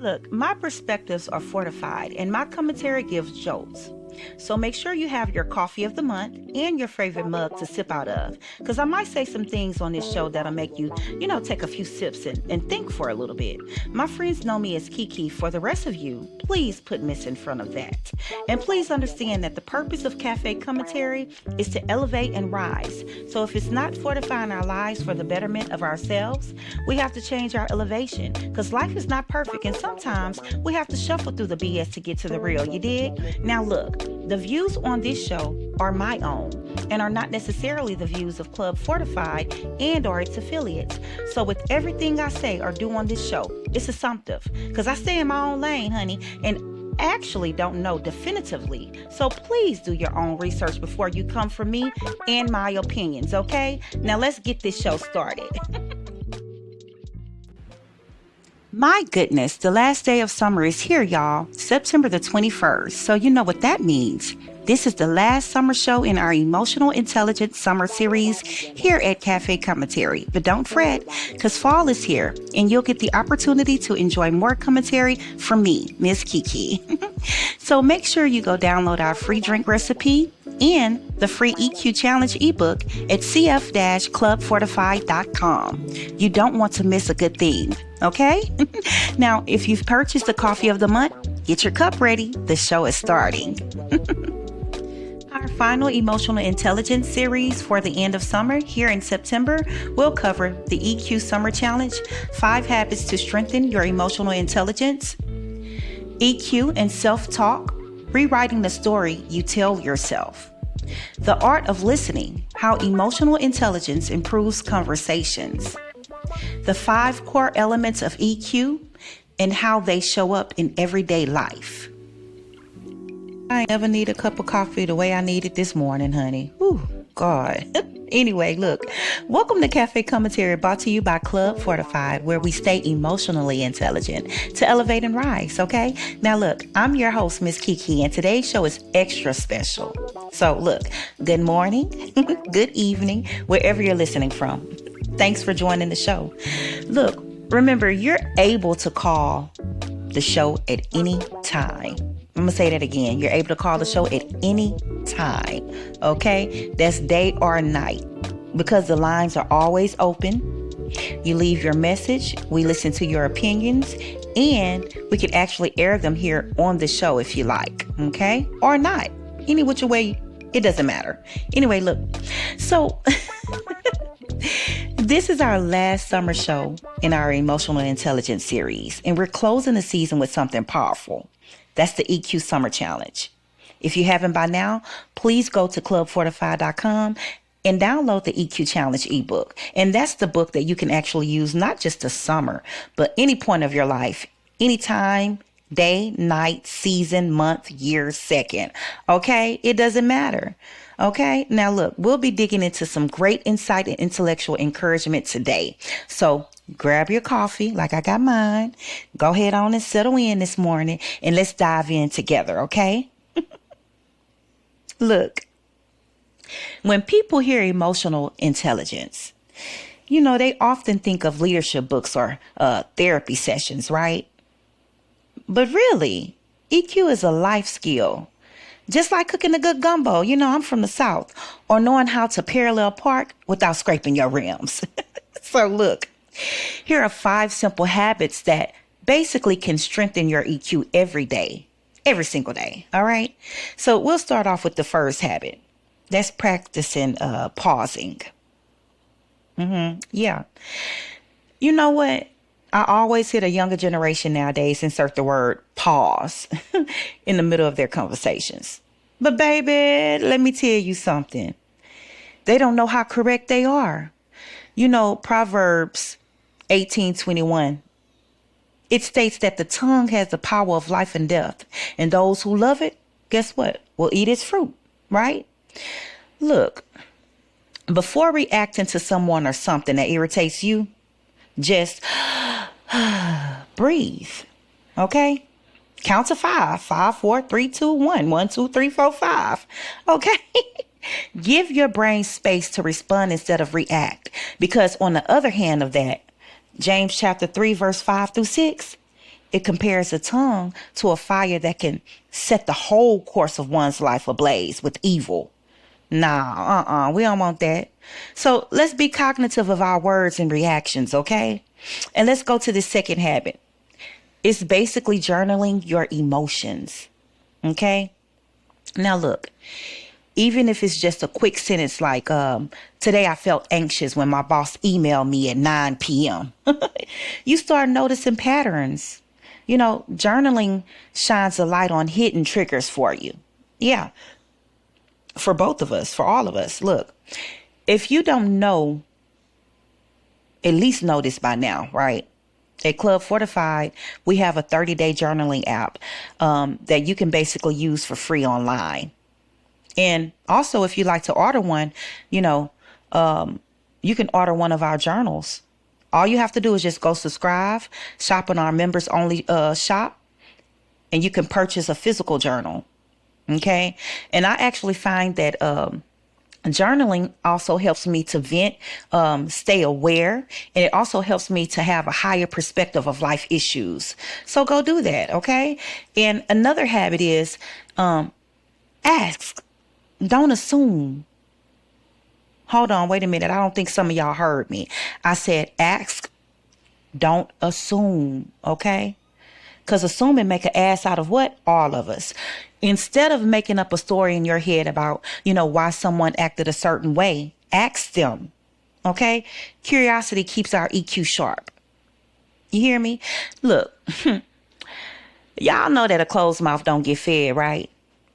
Look, my perspectives are fortified and my commentary gives jolts. So make sure you have your coffee of the month and your favorite mug to sip out of. Because I might say some things on this show that'll make you, take a few sips and think for a little bit. My friends know me as Kiki. For the rest of you, please put Miss in front of that. And please understand that the purpose of Cafe Commentary is to elevate and rise. So if it's not fortifying our lives for the betterment of ourselves, we have to change our elevation. Because life is not perfect and sometimes we have to shuffle through the BS to get to the real, you dig? Now look, the views on this show are my own and are not necessarily the views of Club Fortified and or its affiliates. So with everything I say or do on this show, it's assumptive because I stay in my own lane, honey, and actually don't know definitively. So please do your own research before you come for me and my opinions, okay? Now let's get this show started. My goodness, the last day of summer is here, y'all. September the 21st. So you know what that means. This is the last summer show in our Emotional Intelligence Summer Series here at Cafe Commentary. But don't fret, because fall is here, and you'll get the opportunity to enjoy more commentary from me, Miss Kiki. So make sure you go download our free drink recipe and the free EQ Challenge ebook at cf-clubfortified.com. You don't want to miss a good thing, okay? Now, if you've purchased the coffee of the month, get your cup ready. The show is starting. Our final Emotional Intelligence series for the end of summer here in September will cover the EQ Summer Challenge, 5 habits to strengthen your emotional intelligence, EQ and self-talk, rewriting the story you tell yourself, the art of listening, how emotional intelligence improves conversations, the 5 core elements of EQ and how they show up in everyday life. I never need a cup of coffee the way I need it this morning, honey. Whew, God. Anyway, look, welcome to Cafe Commentary, brought to you by Club Fortified, where we stay emotionally intelligent to elevate and rise, okay? Now look, I'm your host, Miss Kiki, and today's show is extra special. So look, good morning, good evening, wherever you're listening from. Thanks for joining the show. Look, remember, you're able to call the show at any time. I'm going to say that again. You're able to call the show at any time, okay? That's day or night, because the lines are always open. You leave your message, we listen to your opinions, and we can actually air them here on the show if you like, okay? Or not. Any which way, it doesn't matter. Anyway, look, so this is our last summer show in our Emotional Intelligence series, and we're closing the season with something powerful. That's the EQ Summer Challenge. If you haven't by now, please go to clubfortified.com and download the EQ Challenge ebook. And that's the book that you can actually use not just the summer, but any point of your life, anytime, day, night, season, month, year, second. Okay? It doesn't matter. Okay? Now look, we'll be digging into some great insight and intellectual encouragement today. So grab your coffee like I got mine. Go ahead on and settle in this morning and let's dive in together, okay? Look, when people hear emotional intelligence, they often think of leadership books or therapy sessions, right? But really, EQ is a life skill. Just like cooking a good gumbo, I'm from the South, or knowing how to parallel park without scraping your rims. So look, here are 5 simple habits that basically can strengthen your EQ every day, every single day. All right. So we'll start off with the first habit. That's practicing pausing. Yeah. You know what? I always hear the younger generation nowadays insert the word pause in the middle of their conversations. But baby, let me tell you something. They don't know how correct they are. Proverbs 18:21. It states that the tongue has the power of life and death, and those who love it, guess what? Will eat its fruit, right? Look, before reacting to someone or something that irritates you, just breathe, okay? Count to 5. 5, 4, 3, 2, 1. 1, 2, 3, 4, 5. Okay? Give your brain space to respond instead of react. Because on the other hand of that, James chapter 3, verse 5 through 6, It compares the tongue to a fire that can set the whole course of one's life ablaze with evil. Nah, we don't want that. So let's be cognitive of our words and reactions, okay? And let's go to the second habit. It's basically journaling your emotions, okay? Now look, even if it's just a quick sentence like, today I felt anxious when my boss emailed me at 9 p.m. You start noticing patterns. Journaling shines a light on hidden triggers for you. Yeah, for both of us, for all of us. Look, if you don't know, at least know this by now, right? At Club Fortified, we have a 30-day journaling app that you can basically use for free online. And also, if you like to order one, you can order one of our journals. All you have to do is just go subscribe, shop on our members only shop, and you can purchase a physical journal. Okay. And I actually find that journaling also helps me to vent, stay aware, and it also helps me to have a higher perspective of life issues. So go do that. Okay. And another habit is ask. Don't assume. Hold on, wait a minute. I don't think some of y'all heard me. I said ask, don't assume, okay? Because assuming make an ass out of what? All of us. Instead of making up a story in your head about, why someone acted a certain way, ask them, okay? Curiosity keeps our EQ sharp. You hear me? Look, y'all know that a closed mouth don't get fed, right?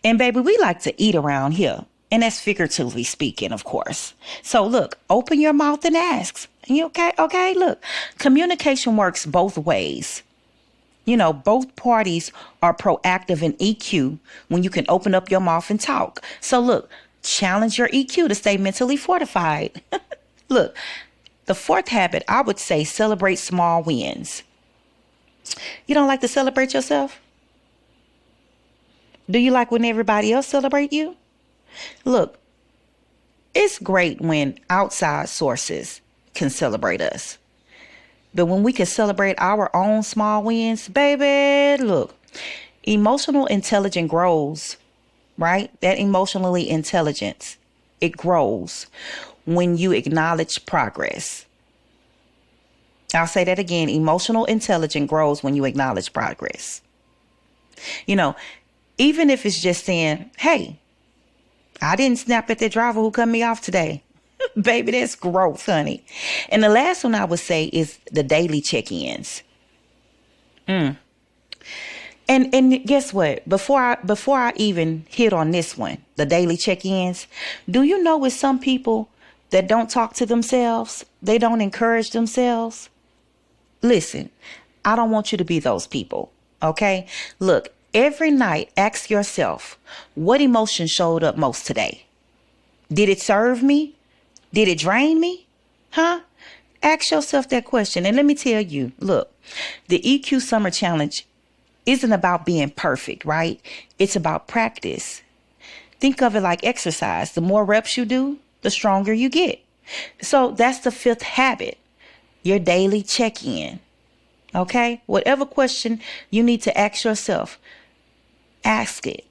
And baby, we like to eat around here. And that's figuratively speaking, of course. So look, open your mouth and ask. You okay? Okay, look, communication works both ways. Both parties are proactive in EQ when you can open up your mouth and talk. So look, challenge your EQ to stay mentally fortified. Look, the fourth habit, I would say celebrate small wins. You don't like to celebrate yourself? Do you like when everybody else celebrate you? Look, it's great when outside sources can celebrate us. But when we can celebrate our own small wins, baby, look, emotional intelligence grows, right? That emotionally intelligence, it grows when you acknowledge progress. I'll say that again. Emotional intelligence grows when you acknowledge progress. Even if it's just saying, hey, I didn't snap at the driver who cut me off today. Baby, that's growth, honey. And the last one I would say is the daily check-ins. And guess what? Before I even hit on this one, the daily check-ins, do you know with some people that don't talk to themselves, they don't encourage themselves? Listen, I don't want you to be those people, okay? Look, every night, ask yourself, what emotion showed up most today? Did it serve me? Did it drain me? Huh? Ask yourself that question. And let me tell you, look, the EQ Summer Challenge isn't about being perfect, right? It's about practice. Think of it like exercise. The more reps you do, the stronger you get. So that's the fifth habit, your daily check-in. Okay? Whatever question you need to ask yourself, ask it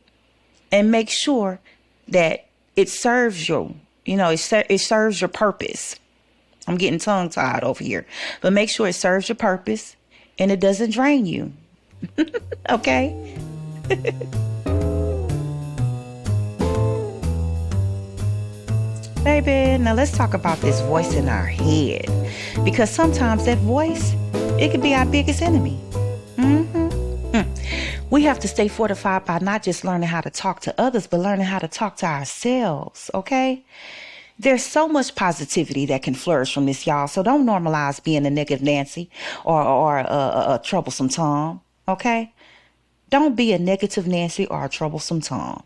and make sure that it serves you. It serves your purpose. I'm getting tongue tied over here, but make sure it serves your purpose and it doesn't drain you. Okay? Baby, now let's talk about this voice in our head, because sometimes that voice, it could be our biggest enemy. We have to stay fortified by not just learning how to talk to others, but learning how to talk to ourselves, okay? There's so much positivity that can flourish from this, y'all. So don't normalize being a negative Nancy or a troublesome Tom, okay? Don't be a negative Nancy or a troublesome Tom.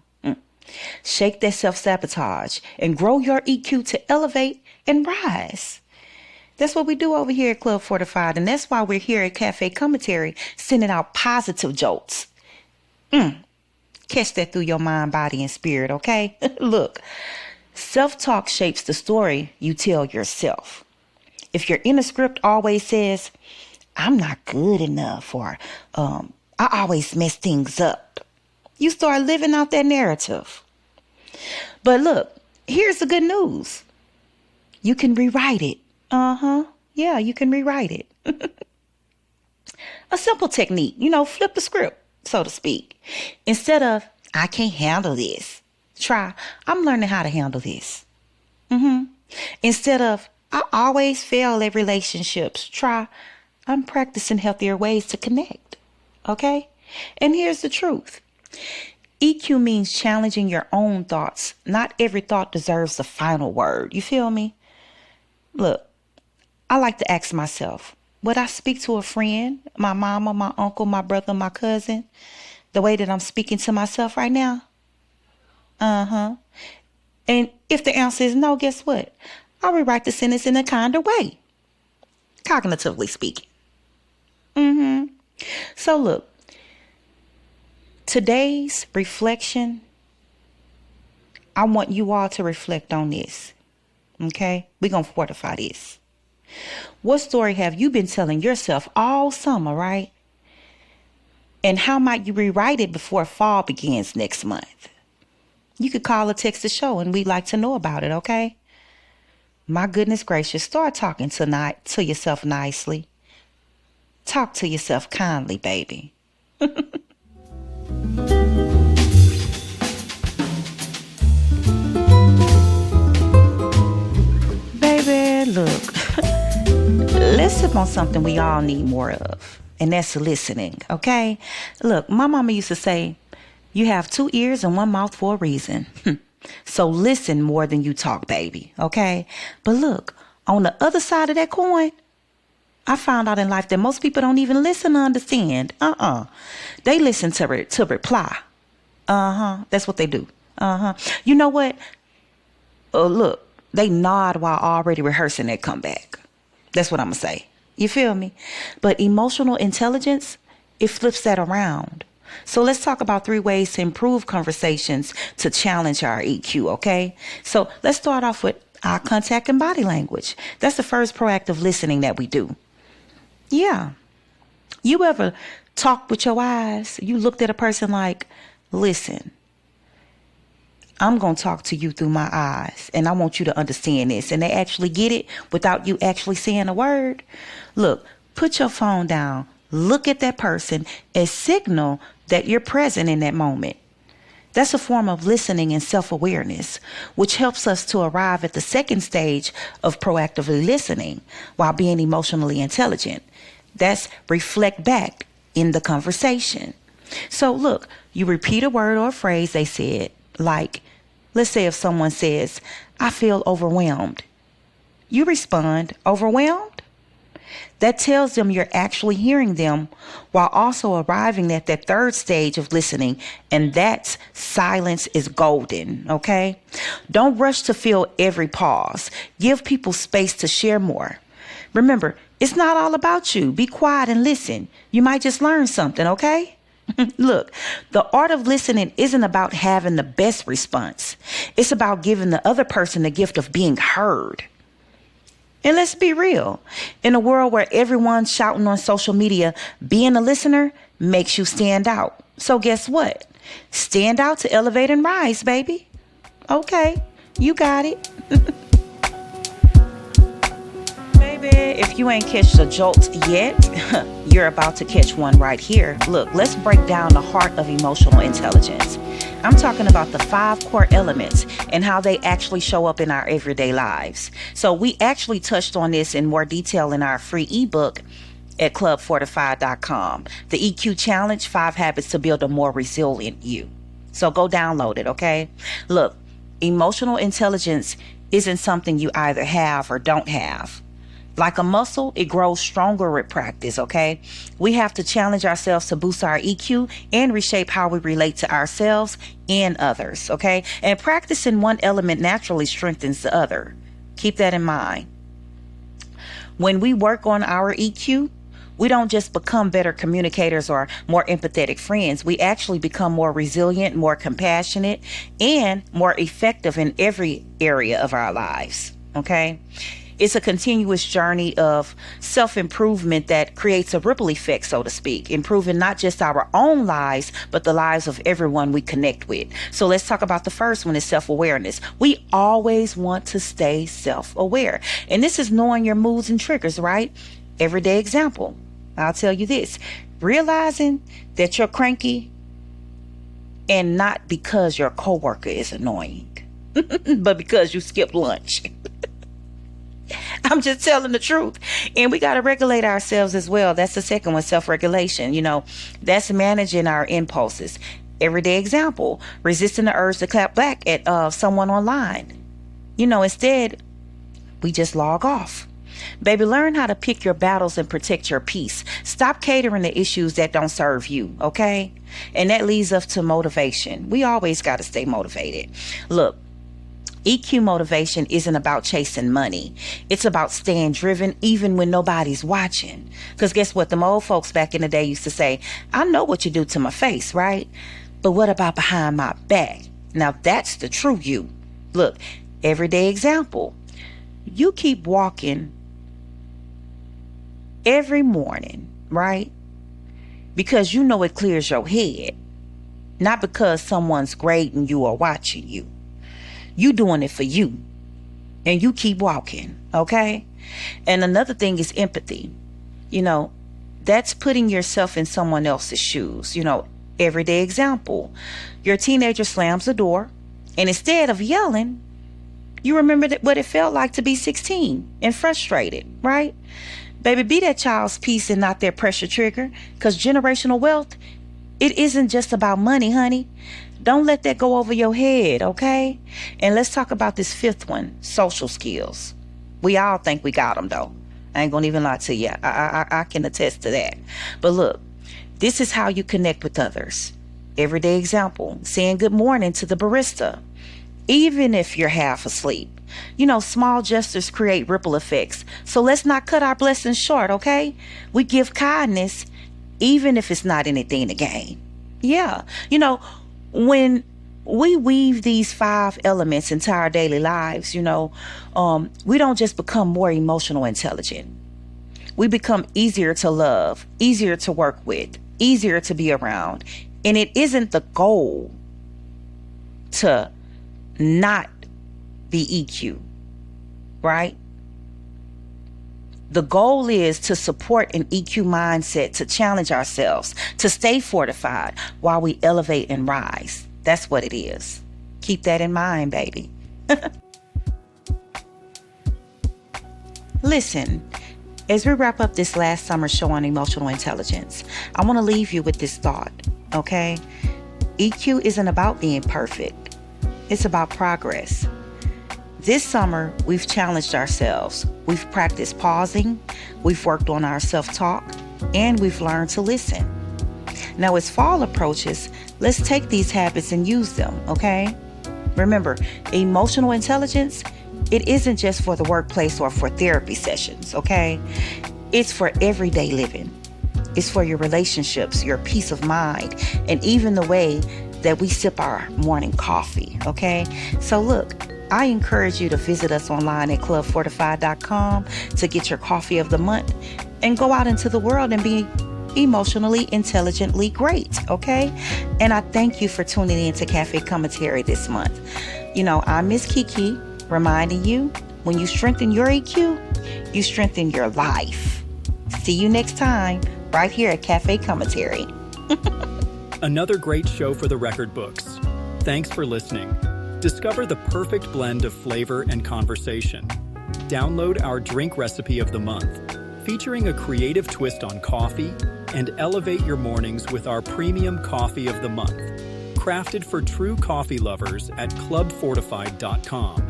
Shake that self-sabotage and grow your EQ to elevate and rise. That's what we do over here at Club Fortified. And that's why we're here at Cafe Commentary, sending out positive jolts. Catch that through your mind, body, and spirit, okay? Look, self-talk shapes the story you tell yourself. If your inner script always says, I'm not good enough, or I always mess things up. You start living out that narrative. But look, here's the good news. You can rewrite it. Yeah, you can rewrite it. A simple technique, flip the script, so to speak. Instead of, I can't handle this, try, I'm learning how to handle this. Instead of, I always fail at relationships, try, I'm practicing healthier ways to connect. Okay? And here's the truth. EQ means challenging your own thoughts. Not every thought deserves the final word. You feel me? Look, I like to ask myself, would I speak to a friend, my mama, my uncle, my brother, my cousin, the way that I'm speaking to myself right now? And if the answer is no, guess what? I'll rewrite the sentence in a kinder way, cognitively speaking. So look, today's reflection, I want you all to reflect on this. Okay? We're going to fortify this. What story have you been telling yourself all summer, right? And how might you rewrite it before fall begins next month? You could call or text the show and we'd like to know about it, okay? My goodness gracious, start talking tonight to yourself nicely. Talk to yourself kindly, baby. Baby, look. Let's sip on something we all need more of, and that's listening, okay? Look, my mama used to say, you have 2 ears and 1 mouth for a reason. So listen more than you talk, baby, okay? But look, on the other side of that coin, I found out in life that most people don't even listen to understand. They listen to reply. That's what they do. You know what? Look, they nod while already rehearsing their comeback. That's what I'm going to say. You feel me? But emotional intelligence, it flips that around. So let's talk about 3 ways to improve conversations to challenge our EQ, okay? So let's start off with eye contact and body language. That's the first proactive listening that we do. Yeah. You ever talked with your eyes? You looked at a person like, listen, I'm going to talk to you through my eyes, and I want you to understand this. And they actually get it without you actually saying a word. Look, put your phone down, look at that person, and signal that you're present in that moment. That's a form of listening and self-awareness, which helps us to arrive at the second stage of proactively listening while being emotionally intelligent. That's reflect back in the conversation. So look, you repeat a word or a phrase they said, like, let's say if someone says, I feel overwhelmed. You respond, overwhelmed? That tells them you're actually hearing them while also arriving at that third stage of listening, and that's silence is golden, okay? Don't rush to fill every pause. Give people space to share more. Remember, it's not all about you. Be quiet and listen. You might just learn something, okay? Look, the art of listening isn't about having the best response. It's about giving the other person the gift of being heard. And let's be real. In a world where everyone's shouting on social media, being a listener makes you stand out. So guess what? Stand out to elevate and rise, baby. Okay, you got it. Baby, if you ain't catch the jolt yet, you're about to catch one right here. Look, let's break down the heart of emotional intelligence. I'm talking about the 5 core elements and how they actually show up in our everyday lives. So we actually touched on this in more detail in our free ebook at clubfortified.com. The EQ Challenge, 5 Habits to Build a More Resilient You. So go download it, okay? Look, emotional intelligence isn't something you either have or don't have. Like a muscle, it grows stronger with practice, okay? We have to challenge ourselves to boost our EQ and reshape how we relate to ourselves and others, okay? And practicing one element naturally strengthens the other. Keep that in mind. When we work on our EQ, we don't just become better communicators or more empathetic friends. We actually become more resilient, more compassionate, and more effective in every area of our lives, okay? It's a continuous journey of self-improvement that creates a ripple effect, so to speak, improving not just our own lives, but the lives of everyone we connect with. So let's talk about the first one, is self-awareness. We always want to stay self-aware. And this is knowing your moods and triggers, right? Everyday example. I'll tell you this. Realizing that you're cranky, and not because your coworker is annoying, but because you skipped lunch. I'm just telling the truth. And we got to regulate ourselves as well. That's the second one, self-regulation. That's managing our impulses. Everyday example, resisting the urge to clap back at someone online. Instead, we just log off. Baby, learn how to pick your battles and protect your peace. Stop catering to issues that don't serve you, okay? And that leads us to motivation. We always got to stay motivated. Look, EQ motivation isn't about chasing money. It's about staying driven even when nobody's watching. Because guess what? Them old folks back in the day used to say, I know what you do to my face, right? But what about behind my back? Now that's the true you. Look, everyday example. You keep walking every morning, right? Because you know it clears your head. Not because someone's grading you or watching you. You doing it for you. And you keep walking, okay? And another thing is empathy. That's putting yourself in someone else's shoes. Everyday example. Your teenager slams the door, and instead of yelling, you remember what it felt like to be 16 and frustrated, right? Baby, be that child's peace and not their pressure trigger, because generational wealth, it isn't just about money, honey. Don't let that go over your head, okay? And let's talk about this fifth one, social skills. We all think we got them, though. I ain't gonna even lie to you. I can attest to that. But look, this is how you connect with others. Everyday example, saying good morning to the barista, even if you're half asleep. Small gestures create ripple effects. So let's not cut our blessings short, okay? We give kindness, even if it's not anything to gain. Yeah. When we weave these 5 elements into our daily lives, we don't just become more emotional intelligent. We become easier to love, easier to work with, easier to be around. And it isn't the goal to not be EQ, right? The goal is to support an EQ mindset, to challenge ourselves, to stay fortified while we elevate and rise. That's what it is. Keep that in mind, baby. Listen, as we wrap up this last summer show on emotional intelligence, I want to leave you with this thought, okay? EQ isn't about being perfect. It's about progress. This summer, we've challenged ourselves. We've practiced pausing, we've worked on our self-talk, and we've learned to listen. Now, as fall approaches, let's take these habits and use them, okay? Remember, emotional intelligence, it isn't just for the workplace or for therapy sessions, okay? It's for everyday living. It's for your relationships, your peace of mind, and even the way that we sip our morning coffee, okay? So look, I encourage you to visit us online at clubfortified.com to get your coffee of the month and go out into the world and be emotionally intelligently great, okay? And I thank you for tuning in to Cafe Commentary this month. I'm Miss Kiki, reminding you, when you strengthen your EQ, you strengthen your life. See you next time, right here at Cafe Commentary. Another great show for the record books. Thanks for listening. Discover the perfect blend of flavor and conversation. Download our drink recipe of the month, featuring a creative twist on coffee, and elevate your mornings with our premium coffee of the month, crafted for true coffee lovers at clubfortified.com.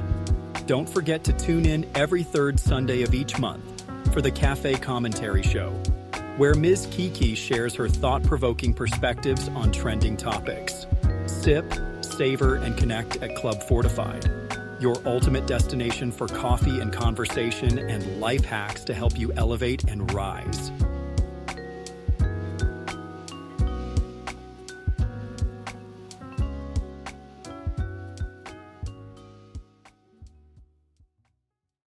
Don't forget to tune in every third Sunday of each month for the Cafe Commentary Show, where Ms. Kiki shares her thought-provoking perspectives on trending topics. Sip, savor, and connect at Club Fortified, your ultimate destination for coffee and conversation and life hacks to help you elevate and rise.